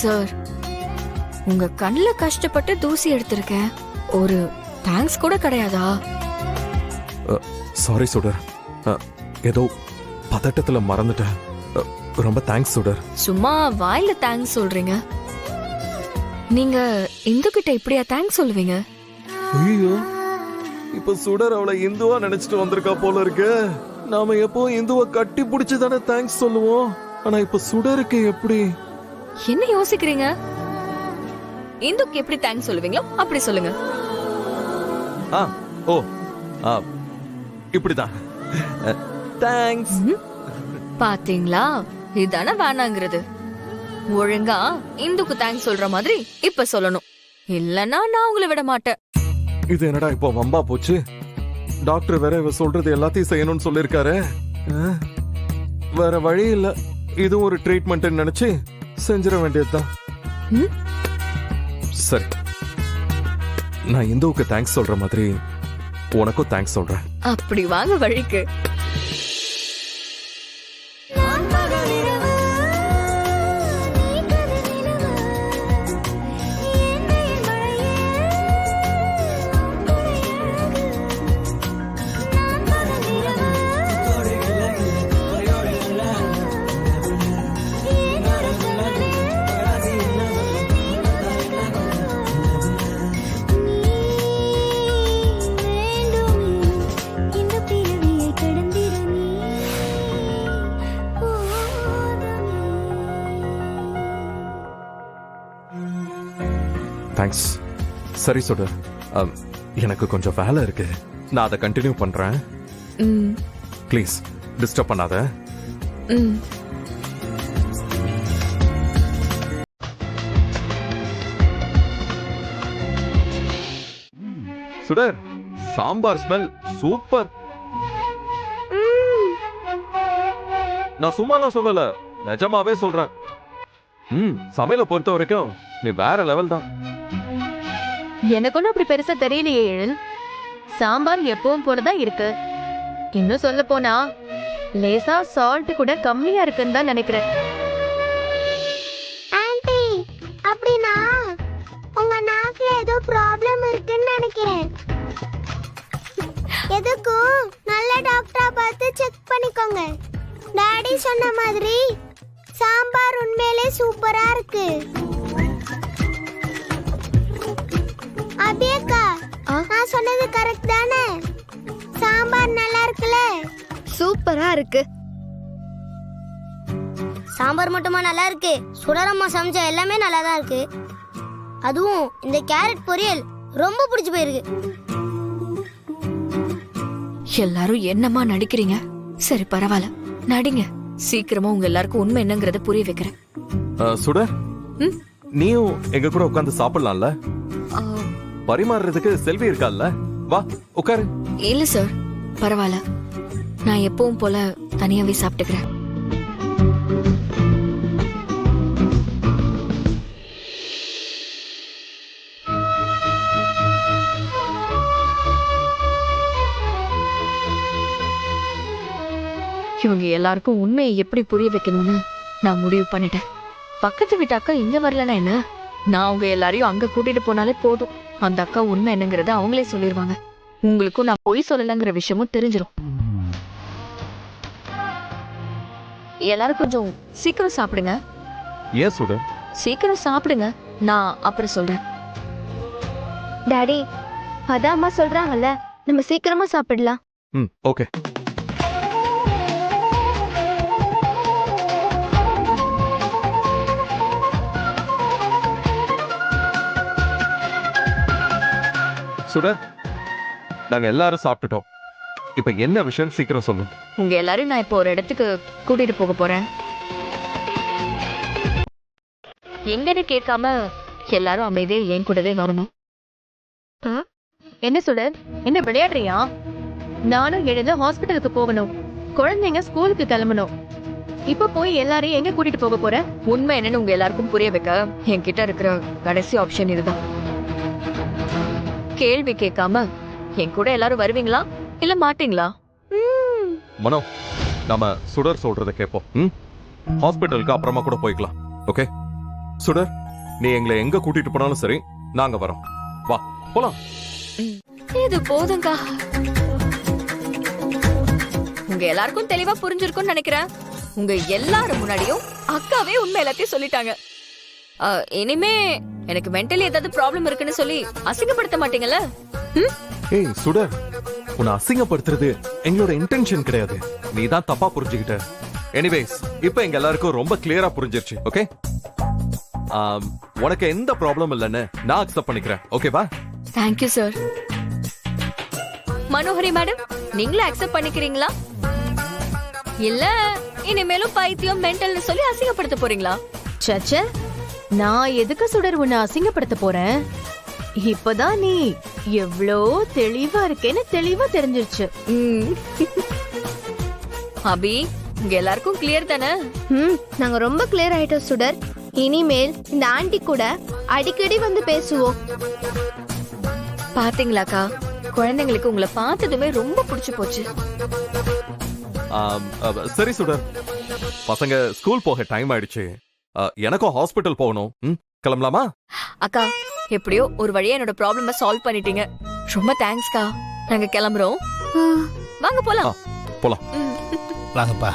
Sir, உங்க கண்ணுல கஷ்டப்பட்டு தூசி எடுத்திருக்கேன், ஒரு தேங்க்ஸ் கூட கிடையாதா? சாரி சுடர், ஏதோ பதட்டத்துல மறந்துட்டேன். ரொம்ப தேங்க்ஸ் சுடர். சும்மா வாயில தேங்க்ஸ் சொல்றீங்க, நீங்க இந்து கிட்ட இப்படியா தேங்க்ஸ் சொல்லுவீங்க? ஐயோ, இப்ப சுடர் அவளை இந்துவா நினைச்சிட்டு வந்திருக்கா போல இருக்கு. நாம எப்போ இந்துவ கட்டி பிடிச்சு தானே தேங்க்ஸ் சொல்லுவோம். ஆனா இப்ப சுடருக்கு எப்படி? என்ன யோசிக்கிறீங்க? இந்துக்கு எப்படி தேங்க்ஸ் சொல்லுவீங்களோ அப்படி சொல்லுங்க. ஓ இப்படிதான் தேங்க்ஸ். பாத்தீங்களா, இதானே வேணாங்கிறது. ஒழுங்கா இந்துக்கு தேங்க்ஸ் சொல்ற மாதிரி இப்ப சொல்லணும், இல்லன்னா நான் உங்களை விட மாட்டேன். இது என்னடா இப்போ வம்பா போச்சு? டாக்டர் வேற இவ சொல்றது எல்லாத்தையும் செய்யணும்னு சொல்லிருக்காரு. வேற வழி இல்ல, இது ஒரு ட்ரீட்மெண்ட் நினைச்சு செஞ்சிட வேண்டியதுதான். சரி, நான் இந்துவுக்கு தேங்க்ஸ் சொல்ற மாதிரி உனக்கும் தேங்க்ஸ் சொல்றேன். அப்படி வாங்க வழிக்கு. தேங்க்ஸ். சரி சுடர், எனக்கு கொஞ்சம் வேலை இருக்கு, நான் அதை கண்டினியூ பண்றேன். ப்ளீஸ் டிஸ்டர்ப் பண்ணாத. சுடர், சாம்பார் ஸ்மெல் சூப்பர். நான் சும்மாலாம் சொல்லல, நிஜமாவே சொல்றேன். சமையல பொறுத்த வரைக்கும் நீ வேற லெவல் தான். எனக்கு ஒன்றும் அப்படி பெருசா தெரியலையே எழில். சாம்பார் எப்பவும் போலதான் இருக்கு. இன்னும் சொல்ல போனா லேசா சால்ட் கூட கம்மியா இருக்குன்னு தான் நினைக்கிறேன். ஆன்ட்டி, அப்படினா உங்க நாக்குல ஏதோ ப்ராப்ளம் இருக்குன்னு நினைக்கிறேன். எதுக்கும் நல்ல டாக்டரா பார்த்து செக் பண்ணிக்கோங்க. டாடி சொன்ன மாதிரி சாம்பார் உண்மையிலே சூப்பரா இருக்கு. அபியக்கா, நான் சொன்னது கரெக்ட் தானே? சாம்பார் நல்லா இருக்குல? சூப்பரா இருக்கு. சாம்பார் மட்டுமா நல்லா இருக்கு, சுடரம்மா சமைச்ச எல்லாமே நல்லா தான் இருக்கு. அதுவும் இந்த கேரட் பொரியல் ரொம்ப பிடிச்சு போயிருக்கு. எல்லாரும் என்னமா நடிக்கிறீங்க? சரி பரவாயில்ல, நடிங்க. சீக்கிரமா உங்க எல்லாருக்கும் உண்மை என்னங்கறத புரிய வைக்கிறேன். சுடர், நீயும் எங்க கூட உட்கார்ந்து சாப்பிடலாம்ல? பரிமாறுறதுக்கு செல்வி இருக்கால்ல, வா உட்காரு. இல்ல சார், பரவாயில்ல, நான் எப்பவும் போல தனியாவே சாப்பிட்டுக்கிறேன். இவங்க எல்லாருக்கும் உண்மையை எப்படி புரிய வைக்கணும்னு நான் முடிவு பண்ணிட்டேன். பக்கத்து வீட்டு அக்கா இங்க வரலன்னா என்ன, நான் அவங்க எல்லாரையும் அங்க கூட்டிட்டு போனாலே போதும். அந்த அக்கா உண்மை என்னங்கறத அவங்களே சொல்லிடுவாங்க. உங்களுக்கும் நான் பொய் சொல்லலைங்கிற விஷயமும் தெரிஞ்சிடும். எல்லாரும் கொஞ்சம் சீக்கிரம் சாப்பிடுங்க. ஏன் சுடர்? சீக்கிரம் சாப்பிடுங்க, நான் அப்புறம் சொல்றேன். டாடி, அதான் அம்மா சொல்றாங்கல்ல, நம்ம சீக்கிரமா சாப்பிடலாம். ஓகே. சுடர், நாங்க எல்லாரும் சாப்பிட்டுட்டோம். இப்ப என்ன விஷயம் சீக்கிரம் சொல்லு. உங்க எல்லாரும் நான் இப்போ ஒரு இடத்துக்கு கூட்டிட்டு போக போறேன். எங்கன்னு கேட்காம எல்லாரும் அமைதியே என் கூடவே வரணும். என்ன சுடர், என்ன விளையாடுறியா? நானும் எழுந்து ஹாஸ்பிட்டலுக்கு போகணும், குழந்தைங்க ஸ்கூலுக்கு கிளம்பணும். இப்ப போய் எல்லாரையும் எங்க கூட்டிட்டு போக போற? உண்மை என்னன்னு உங்க எல்லாருக்கும் புரிய வைக்க என்கிட்ட இருக்கிற கடைசி ஆப்ஷன் இதுதான். கேள்வி கேட்காம என் கூட எல்லாரும் வருவீங்களா இல்ல மாட்டீங்களா? மனோ, நாம சுடர் சொல்றத கேட்போம். ஹாஸ்பிட்டலுக்கு அப்புறமா கூட போய்க்கலாம். ஓகே? சுடர், நீ எங்களை எங்க கூட்டிட்டு போனாலும் சரி நாங்க வரோம். வா போலாம். இது போதுங்கா. உங்க எல்லாருக்கும் தெளிவா புரிஞ்சிருக்கும்னு நினைக்கிறேன். உங்க எல்லாரும் முன்னாடியும் அக்காவே உண்மை எல்லாத்தையும் சொல்லிட்டாங்க. இனிமே எனக்கு மென்டலி ஏதாவது ப்ராப்ளம் இருக்குன்னு சொல்லி அசிங்கப்படுத்த மாட்டீங்கல்ல? ஏய் சுடர், உன்னை அசிங்கப்படுத்துறது எங்களோட இன்டென்ஷன் கிடையாது. நீ தான் தப்பா புரிஞ்சுக்கிட்ட. எனிவேஸ், இப்போ எங்க எல்லாருக்கும் ரொம்ப கிளியரா புரிஞ்சிருச்சு. ஓகே, உனக்கு எந்த ப்ராப்ளம் இல்லைன்னு நான் அக்செப்ட் பண்ணிக்கிறேன். ஓகேவா? Thank you sir. மனோஹரி மேடம், நீங்களும் அக்செப்ட் பண்ணிக்கிறீங்களா? இல்ல இனிமேலும் பைத்தியம் மென்டல்னு சொல்லி அசிங்கப்படுத்த போறீங்களா? சச்ச, நான் எதுக்கு சுடர் உன்னை அசிங்கப்படுத்த போறேன்? இப்பதான் நீ எவ்ளோ தெளிவா இருக்கேன்னு தெளிவா தெரிஞ்சிருச்சு. அபி, உங்க எல்லாருக்கும் கிளியர் தானே? நாங்க ரொம்ப கிளியர் ஆயிட்டோம் சுடர். இனிமேல் இந்த ஆண்டி கூட அடிக்கடி வந்து பேசுவோம். பாத்தீங்களாக்கா, குழந்தைங்களுக்கு உங்களை பார்த்ததுமே ரொம்ப பிடிச்சு போச்சு. சரி சுடர், பசங்க ஸ்கூல் போக டைம் ஆயிடுச்சு. எனக்கும் ஹாஸ்பிட்டல் போகணும். கிளம்பலாமா? அக்கா, எப்படியோ ஒரு வழியா என்னோட ப்ராப்ளம சால்வ் பண்ணிட்டீங்க. ரொம்ப தேங்க்ஸ்க்கா. நாங்க கிளம்புறோம். வாங்க போலாம். போலாம். வாங்கப்பா.